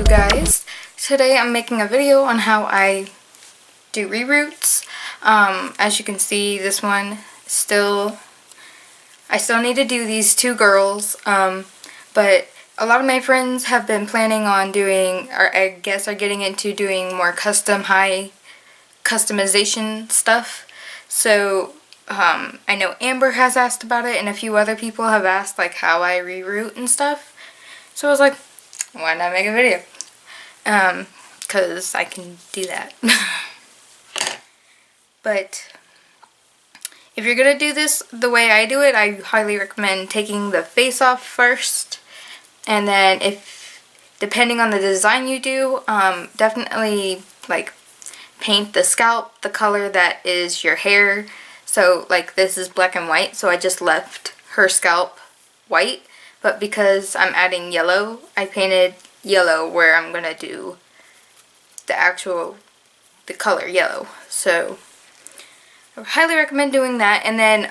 guys. Today I'm making a video on how I do reroots. As you can see, this one I still need to do these two girls, but a lot of my friends have been planning on doing, or I guess are getting into doing more high customization stuff. So I know Amber has asked about it, and a few other people have asked like how I reroot and stuff. So I was like, why not make a video? Because I can do that. But if you're gonna do this the way I do it, I highly recommend taking the face off first, and then depending on the design you do, definitely like paint the scalp the color that is your hair. So like this is black and white, so I just left her scalp white, but because I'm adding yellow, I painted yellow where I'm gonna do the color yellow. So I highly recommend doing that. And then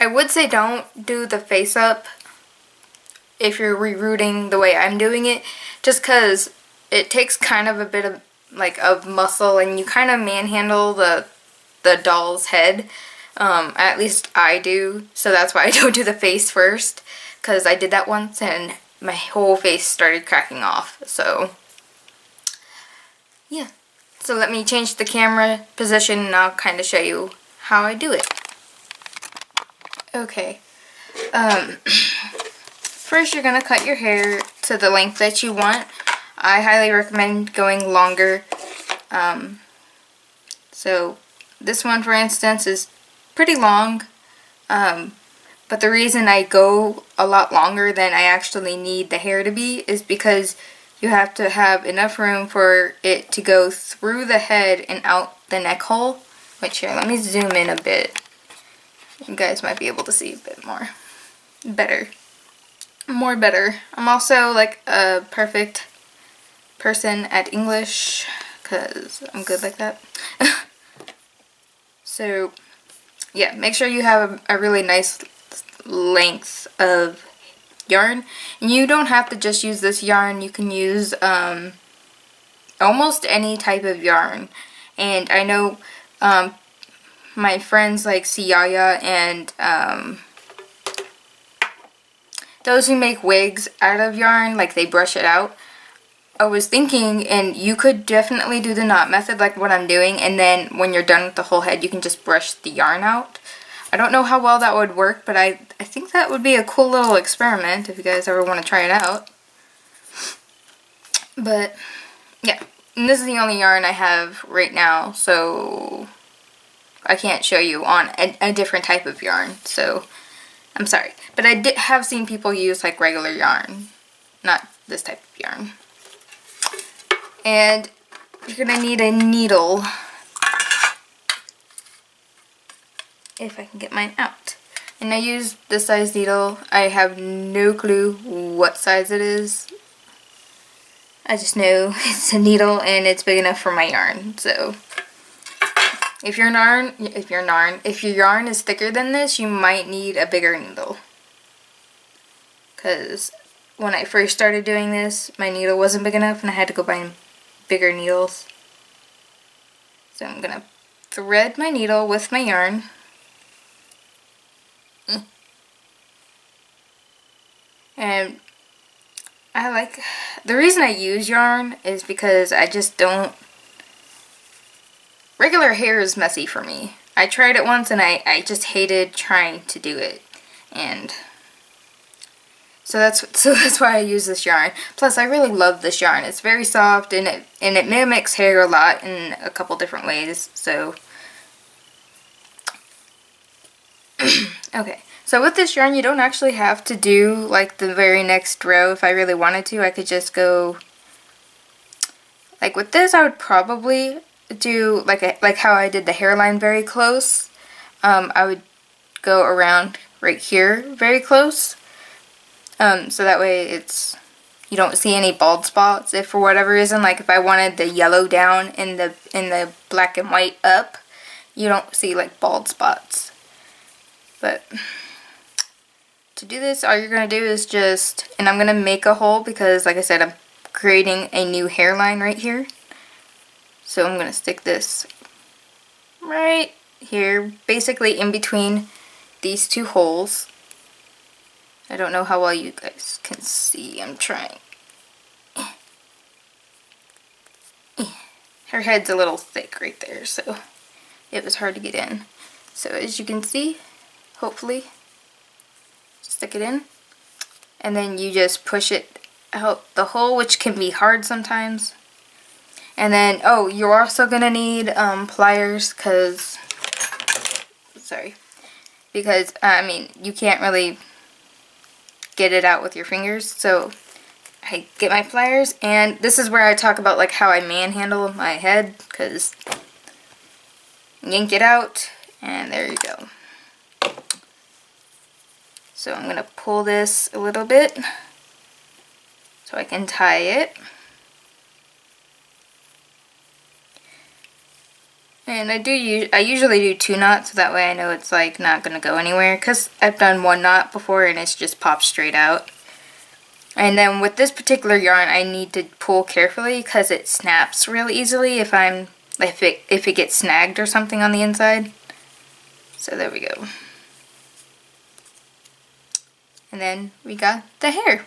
I would say don't do the face up if you're rerooting the way I'm doing it, just because it takes kind of a bit of like of muscle, and you kind of manhandle the doll's head. At least I do, so that's why I don't do the face first, because I did that once and my whole face started cracking off. So yeah, so let me change the camera position and I'll kind of show you how I do it. Okay, first you're gonna cut your hair to the length that you want. I highly recommend going longer. So this one, for instance, is pretty long, but the reason I go a lot longer than I actually need the hair to be is because you have to have enough room for it to go through the head and out the neck hole. Which, here, let me zoom in a bit. You guys might be able to see a bit more. Better. I'm also like a perfect person at English, because I'm good like that. So yeah, make sure you have a really nice length of yarn. And you don't have to just use this yarn, you can use almost any type of yarn. And I know my friends like Siaya and those who make wigs out of yarn, like they brush it out. I was thinking, and you could definitely do the knot method like what I'm doing, and then when you're done with the whole head you can just brush the yarn out. I don't know how well that would work, but I think that would be a cool little experiment if you guys ever want to try it out. But yeah, and this is the only yarn I have right now, so I can't show you on a different type of yarn, so I'm sorry. But I have seen people use like regular yarn, not this type of yarn. And you're gonna need a needle, if I can get mine out. And I use this size needle. I have no clue what size it is. I just know it's a needle and it's big enough for my yarn. So if your yarn is thicker than this, you might need a bigger needle. Because when I first started doing this, my needle wasn't big enough and I had to go buy bigger needles. So I'm gonna thread my needle with my yarn. And I like, the reason I use yarn is because I just don't, regular hair is messy for me. I tried it once and I just hated trying to do it. And so that's why I use this yarn. Plus I really love this yarn. It's very soft and it mimics hair a lot in a couple different ways. So okay. So with this yarn, you don't actually have to do like the very next row. If I really wanted to, I could just go, like with this, I would probably do like how I did the hairline very close. I would go around right here very close. So that way you don't see any bald spots. If for whatever reason, like if I wanted the yellow down and the black and white up, you don't see like bald spots. But to do this, all you're going to do is just, and I'm going to make a hole because like I said, I'm creating a new hairline right here. So I'm going to stick this right here, basically in between these two holes. I don't know how well you guys can see. I'm trying. Her head's a little thick right there, so it was hard to get in. So as you can see, hopefully, just stick it in. And then you just push it out the hole, which can be hard sometimes. And then, oh, you're also going to need pliers because, I mean, you can't really get it out with your fingers. So I get my pliers, and this is where I talk about like how I manhandle my head, because yank it out, and there you go. So I'm going to pull this a little bit so I can tie it. And I usually do 2 knots, so that way I know it's like not going to go anywhere, because I've done 1 knot before and it's just popped straight out. And then with this particular yarn, I need to pull carefully because it snaps real easily if it gets snagged or something on the inside. So there we go. And then we got the hair.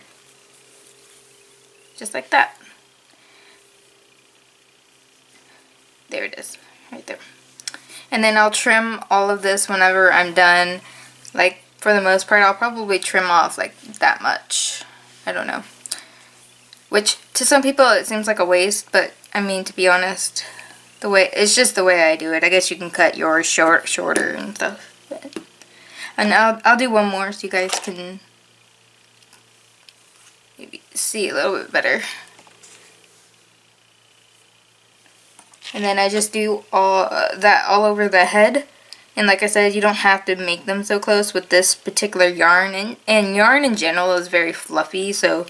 Just like that. There it is, right there. And then I'll trim all of this whenever I'm done. Like, for the most part, I'll probably trim off like that much. I don't know. Which, to some people, it seems like a waste, but, I mean, to be honest, it's just the way I do it. I guess you can cut yours shorter and stuff. And I'll do one more so you guys can maybe see a little bit better. And then I just do that all over the head. And like I said, you don't have to make them so close with this particular yarn. And yarn in general is very fluffy, so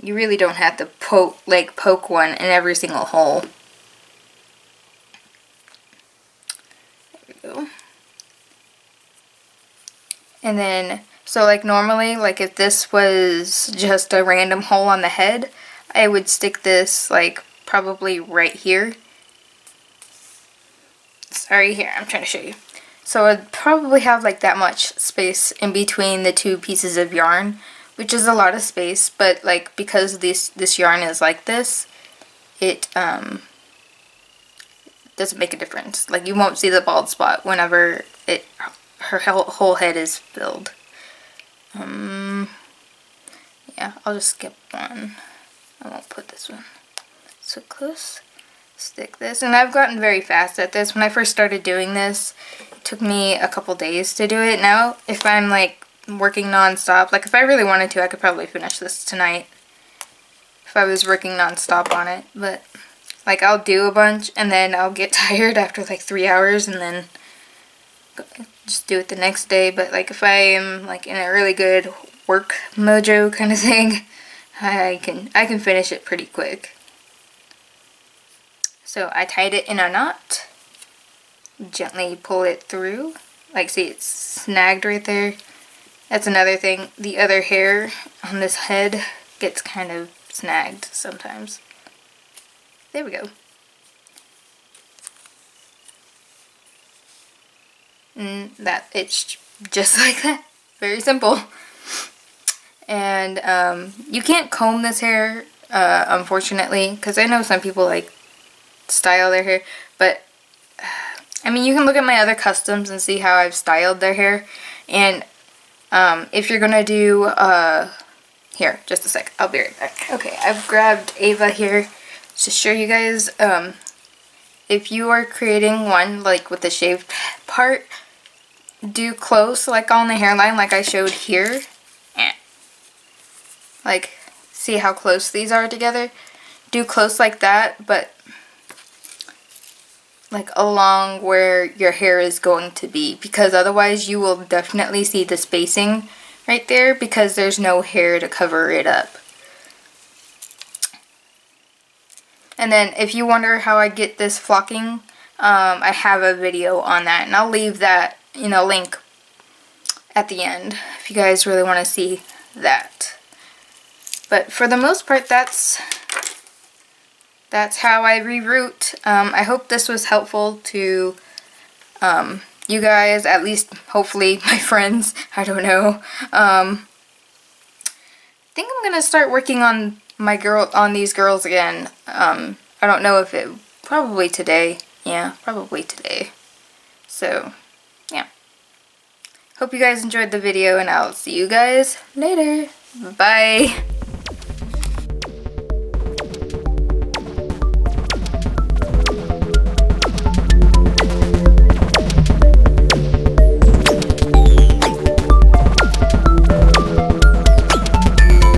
you really don't have to poke one in every single hole. There we go. And then, so like normally, like if this was just a random hole on the head, I would stick this like probably right here. Sorry, here, I'm trying to show you. So I'd probably have like that much space in between the 2 pieces of yarn, which is a lot of space, but like because this yarn is like this, it doesn't make a difference. Like you won't see the bald spot whenever her whole head is filled. Yeah, I'll just skip one. I won't put this one so close. Stick this, and I've gotten very fast at this. When I first started doing this, it took me a couple days to do it. Now, if I'm like working non-stop, like if I really wanted to, I could probably finish this tonight if I was working non-stop on it. But like I'll do a bunch and then I'll get tired after like 3 hours and then just do it the next day. But like if I am like in a really good work mojo kind of thing, I can finish it pretty quick. So I tied it in a knot, gently pull it through, like see it's snagged right there. That's another thing, the other hair on this head gets kind of snagged sometimes. There we go. And it's just like that, very simple. And you can't comb this hair, unfortunately, because I know some people like style their hair, but I mean you can look at my other customs and see how I've styled their hair. And if you're gonna do here, just a sec, I'll be right back. Okay, I've grabbed Ava here to show you guys. If you are creating one like with the shaved part, do close like on the hairline like I showed here. Like, see how close these are together? Do close like that, but like along where your hair is going to be, because otherwise you will definitely see the spacing right there because there's no hair to cover it up. And then if you wonder how I get this flocking, I have a video on that, and I'll leave that in a link at the end if you guys really want to see that. But for the most part, that's how I reroot. I hope this was helpful to you guys, at least hopefully my friends. I don't know. I think I'm gonna start working on these girls again. I don't know if probably today. Yeah, probably today. So yeah. Hope you guys enjoyed the video, and I'll see you guys later. Bye.